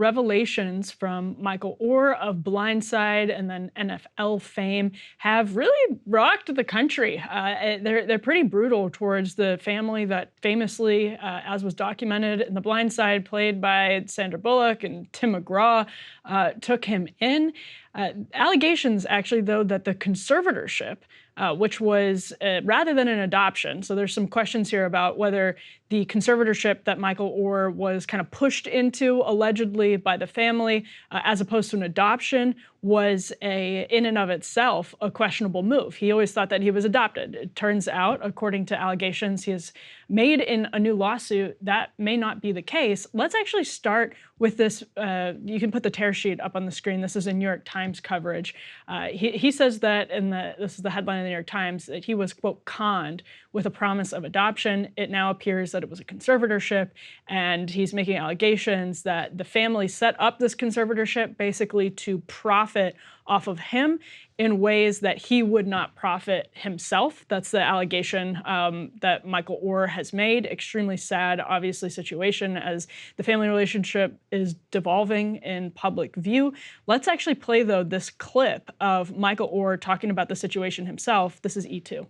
revelations from Michael Oher of Blindside and then NFL fame have really rocked the country. They're pretty brutal towards the family that famously, as was documented in The Blind Side, played by Sandra Bullock and Tim McGraw, took him in. Allegations, actually, though, that the conservatorship, which was rather than an adoption. So there's some questions here about whether the conservatorship that Michael Oher was kind of pushed into allegedly by the family, as opposed to an adoption, was in and of itself a questionable move. He always thought that he was adopted. It turns out, according to allegations he has made in a new lawsuit, that may not be the case. Let's actually start with this. You can put the tear sheet up on the screen. This is a New York Times coverage. He says that, this is the headline in the New York Times, that he was, quote, conned with a promise of adoption. It now appears that it was a conservatorship, and he's making allegations that the family set up this conservatorship basically to profit off of him in ways that he would not profit himself. That's the allegation that Michael Oher has made. Extremely sad, obviously, situation as the family relationship is devolving in public view. Let's actually play, though, this clip of Michael Oher talking about the situation himself. This is E2.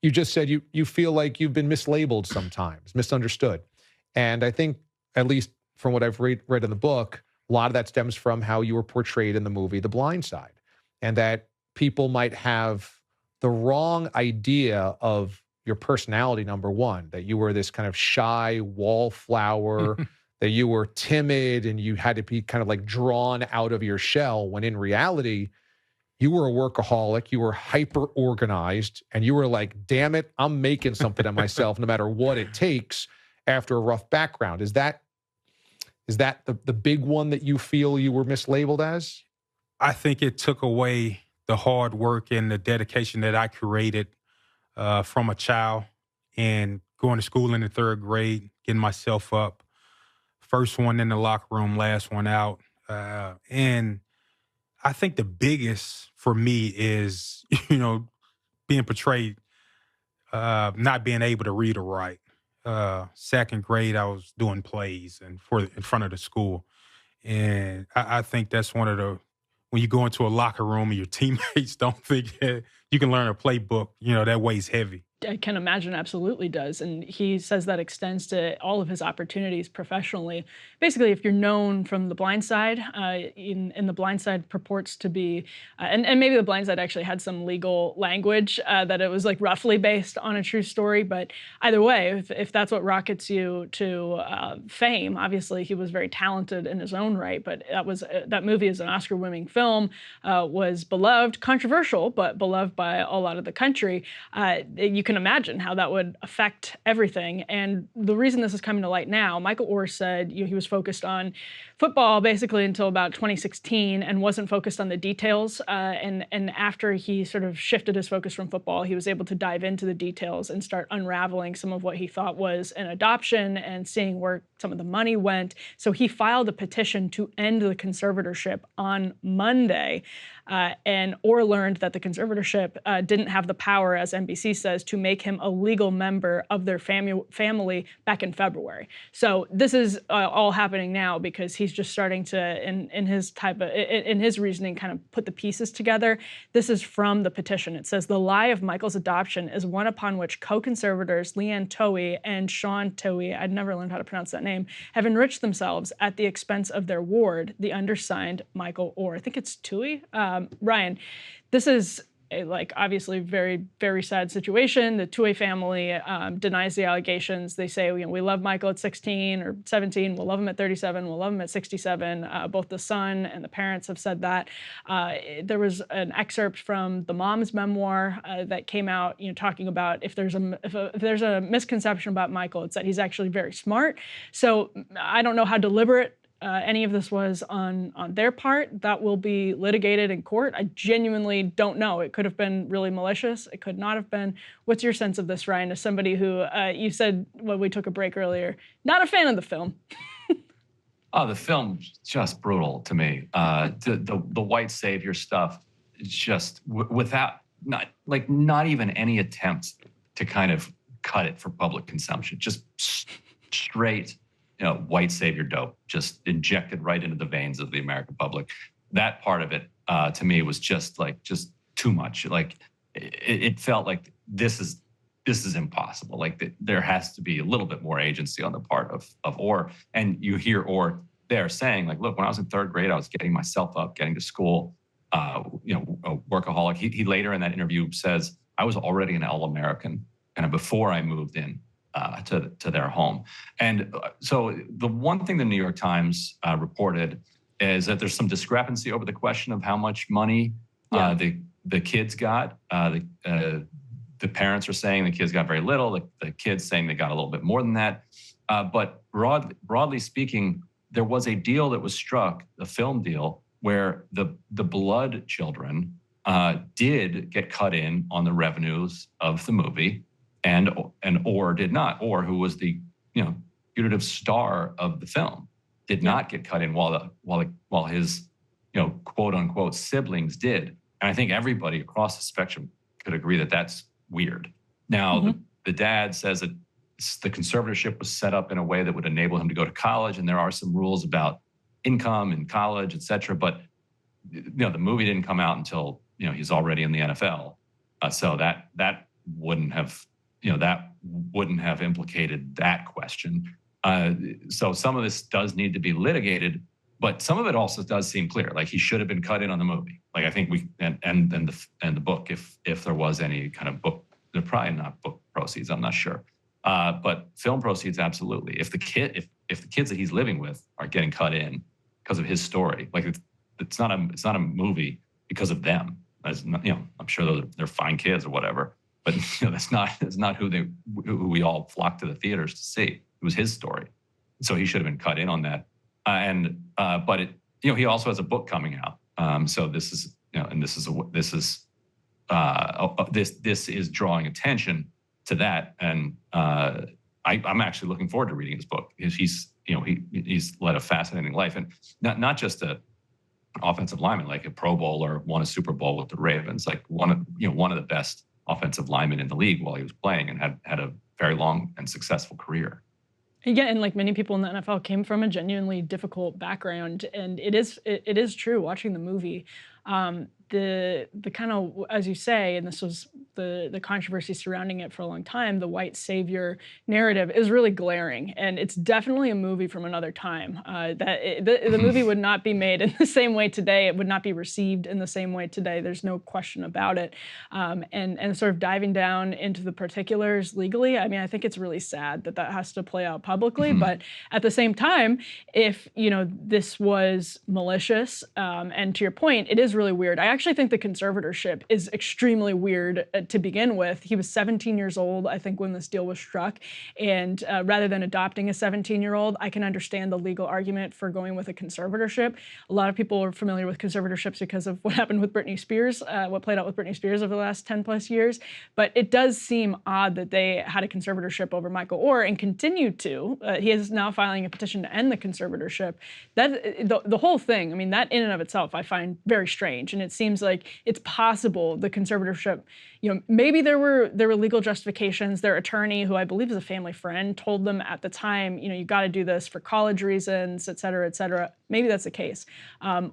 You just said you feel like you've been mislabeled sometimes, misunderstood. And I think, at least from what I've read in the book, a lot of that stems from how you were portrayed in the movie The Blind Side, and that people might have the wrong idea of your personality, number one, that you were this kind of shy wallflower, that you were timid and you had to be kind of like drawn out of your shell, when in reality, you were a workaholic, you were hyper organized, and you were like, damn it, I'm making something of myself no matter what it takes after a rough background. Is that the big one that you feel you were mislabeled as? I think it took away the hard work and the dedication that I created from a child, and going to school in the third grade, getting myself up. First one in the locker room, last one out. And I think the biggest for me is, being portrayed, not being able to read or write. Second grade, I was doing plays in front of the school. And I think that's one of when you go into a locker room and your teammates don't think you can learn a playbook, that weighs heavy. I can imagine absolutely does. And he says that extends to all of his opportunities professionally. Basically, if you're known from The Blind Side, in The Blind Side purports to be, and maybe The Blind Side actually had some legal language that it was like roughly based on a true story. But either way, if that's what rockets you to fame, obviously he was very talented in his own right. But that movie is an Oscar-winning film, was beloved, controversial, but beloved by a lot of the country. You can imagine how that would affect everything. And the reason this is coming to light now, Michael Oher said he was focused on football basically until about 2016 and wasn't focused on the details. And after he sort of shifted his focus from football, he was able to dive into the details and start unraveling some of what he thought was an adoption and seeing where some of the money went. So he filed a petition to end the conservatorship on Monday. And Oher learned that the conservatorship didn't have the power, as NBC says, to make him a legal member of their family back in February. So this is all happening now because he's just starting to, in his reasoning, kind of put the pieces together. This is from the petition. It says, the lie of Michael's adoption is one upon which co-conservators Leanne Tuohy and Sean Tuohy, I'd never learned how to pronounce that name, have enriched themselves at the expense of their ward, the undersigned Michael Oher. I think it's Tuohy. Ryan, this is obviously very, very sad situation. The Tuohy family denies the allegations. They say, we love Michael at 16 or 17. We'll love him at 37. We'll love him at 67. Both the son and the parents have said that. There was an excerpt from the mom's memoir that came out, talking about if there's a misconception about Michael, it's that he's actually very smart. So I don't know how deliberate any of this was on their part. That will be litigated in court. I genuinely don't know. It could have been really malicious. It could not have been. What's your sense of this, Ryan, as somebody who, you said when we took a break earlier, not a fan of the film? Oh, the film's just brutal to me. The white savior stuff, just without, not even any attempts to kind of cut it for public consumption. Just straight white savior dope just injected right into the veins of the American public. That part of it, to me, was just too much. Like it felt like this is impossible. Like there has to be a little bit more agency on the part of Oher. And you hear Oher there saying, like, look, when I was in third grade, I was getting myself up, getting to school, a workaholic. He later in that interview says, I was already an All-American kind of before I moved in to their home. And so the one thing the New York Times reported is that there's some discrepancy over the question of how much money the kids got. The parents are saying the kids got very little. The kids saying they got a little bit more than that. But broadly speaking, there was a deal that was struck, a film deal, where the blood children did get cut in on the revenues of the movie, and Oher did not. Oher, who was the putative star of the film, did not get cut in, while his quote unquote siblings did. And I think everybody across the spectrum could agree that that's weird. Now, the dad says that the conservatorship was set up in a way that would enable him to go to college, and there are some rules about income in college, et cetera. But the movie didn't come out until he's already in the NFL, so that wouldn't have implicated that question. So some of this does need to be litigated, but some of it also does seem clear. Like he should have been cut in on the movie. Like I think and the book, if there was any kind of book, they're probably not book proceeds. I'm not sure, but film proceeds absolutely. If the kids that he's living with are getting cut in because of his story, like it's not a movie because of them. I'm sure they're fine kids or whatever, but that's not who we all flocked to the theaters to see. It was his story, so he should have been cut in on that. But he also has a book coming out. So this is drawing attention to that, and I'm actually looking forward to reading his book because he's led a fascinating life, and not just an offensive lineman, like a Pro Bowler, won a Super Bowl with the Ravens, like one of the best offensive linemen in the league while he was playing, and had a very long and successful career. Yeah, and like many people in the NFL came from a genuinely difficult background, and it is true watching the movie. The kind of, as you say, and this was the controversy surrounding it for a long time, the white savior narrative is really glaring, and it's definitely a movie from another time. The movie would not be made in the same way today. It would not be received in the same way today. There's no question about it. And sort of diving down into the particulars legally, I mean, I think it's really sad that has to play out publicly. But at the same time, if this was malicious, and to your point, it is really weird. I actually think the conservatorship is extremely weird to begin with. He was 17 years old, I think, when this deal was struck. And rather than adopting a 17-year-old, I can understand the legal argument for going with a conservatorship. A lot of people are familiar with conservatorships because of what happened with Britney Spears, what played out with Britney Spears over the last 10 plus years. But it does seem odd that they had a conservatorship over Michael Oher and continued to. He is now filing a petition to end the conservatorship. The whole thing, I mean, that in and of itself, I find very strange. And it seems like it's possible the conservatorship, maybe there were legal justifications. Their attorney, who I believe is a family friend, told them at the time, you got to do this for college reasons, et cetera, et cetera. Maybe that's the case.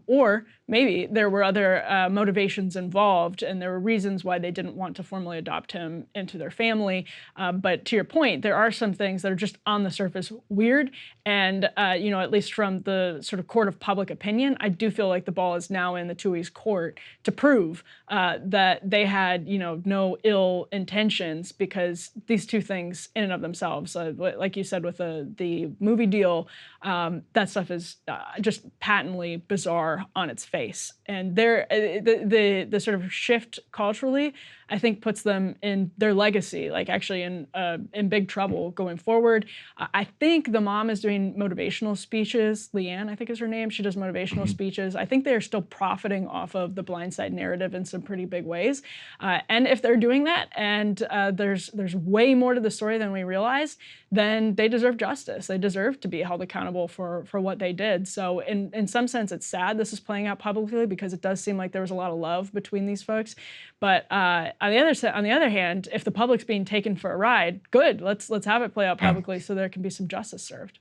Or maybe there were other motivations involved, and there were reasons why they didn't want to formally adopt him into their family. But to your point, there are some things that are just on the surface weird. And, at least from the sort of court of public opinion, I do feel like the ball is now in the Tuohy's court to prove that they had, no ill intentions, because these two things in and of themselves, like you said with the movie deal, that stuff is just patently bizarre on its face. And the sort of shift culturally, I think, puts them in their legacy, like actually in big trouble going forward. I think the mom is doing motivational speeches. Leanne, I think is her name. She does motivational speeches. I think they're still profiting off of the blindside narrative in some pretty big ways. And if they're doing that, and there's way more to the story than we realize, then they deserve justice. They deserve to be held accountable for what they did. So in some sense, it's sad this is playing out publicly, because it does seem like there was a lot of love between these folks. But on the other hand, if the public's being taken for a ride, good. Let's have it play out publicly so there can be some justice served.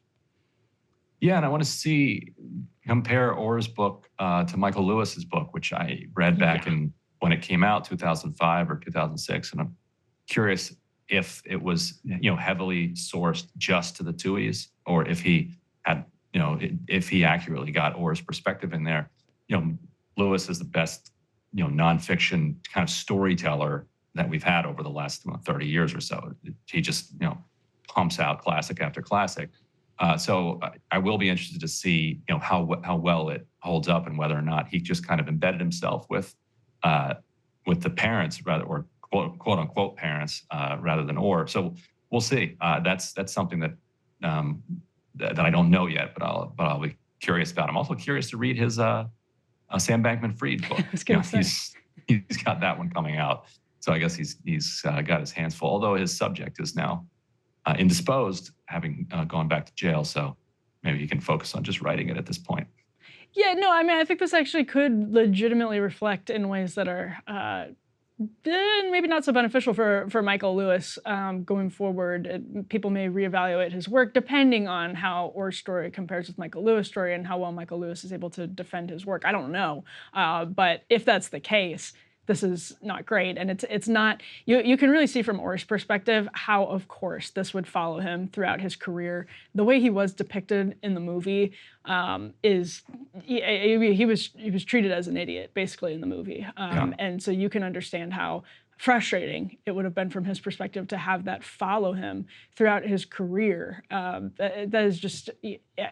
Yeah, and I want to compare Oher's book to Michael Lewis's book, which I read back in when it came out, 2005 or 2006, and I'm curious if it was heavily sourced just to the Tuohys, or if he had if he accurately got Oher's perspective in there. Lewis is the best nonfiction kind of storyteller that we've had over the last 30 years or so. He just pumps out classic after classic. So I will be interested to see how well it holds up, and whether or not he just kind of embedded himself with the parents, rather, or quote unquote parents, rather than Oher. So we'll see. That's something that I don't know yet, but I'll be curious about. I'm also curious to read his Sam Bankman-Fried book. He's got that one coming out, so I guess he's got his hands full. Although his subject is now indisposed, having gone back to jail, so maybe he can focus on just writing it at this point. Yeah, no, I mean, I think this actually could legitimately reflect in ways that are maybe not so beneficial for Michael Lewis going forward. People may reevaluate his work depending on how Oher's story compares with Michael Lewis' story and how well Michael Lewis is able to defend his work. I don't know, but if that's the case, this is not great. And it's not, you can really see from Oher's perspective how, of course, this would follow him throughout his career. The way he was depicted in the movie is, he was treated as an idiot, basically, in the movie. And so you can understand how frustrating it would have been from his perspective to have that follow him throughout his career. That is just,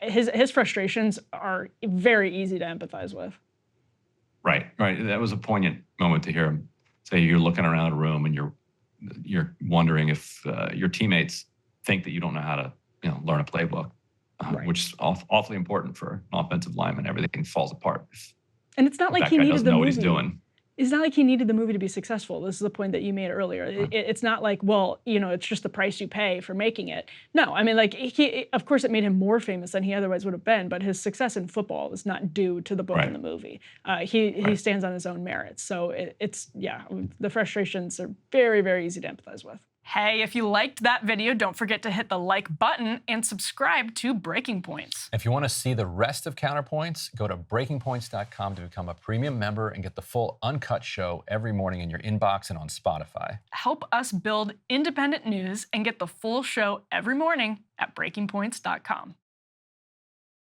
his frustrations are very easy to empathize with. Right. That was a poignant moment to hear him say, you're looking around a room and you're wondering if your teammates think that you don't know how to learn a playbook, which is awfully important for an offensive lineman. Everything falls apart. And it's not like he needed the movie. What he's doing. It's not like he needed the movie to be successful. This is the point that you made earlier. It's not like, well, it's just the price you pay for making it. No, I mean, like, of course, it made him more famous than he otherwise would have been, but his success in football is not due to the book and the movie. He stands on his own merits. So the frustrations are very, very easy to empathize with. Hey, if you liked that video, don't forget to hit the like button and subscribe to Breaking Points. If you want to see the rest of Counterpoints, go to breakingpoints.com to become a premium member and get the full uncut show every morning in your inbox and on Spotify. Help us build independent news and get the full show every morning at breakingpoints.com.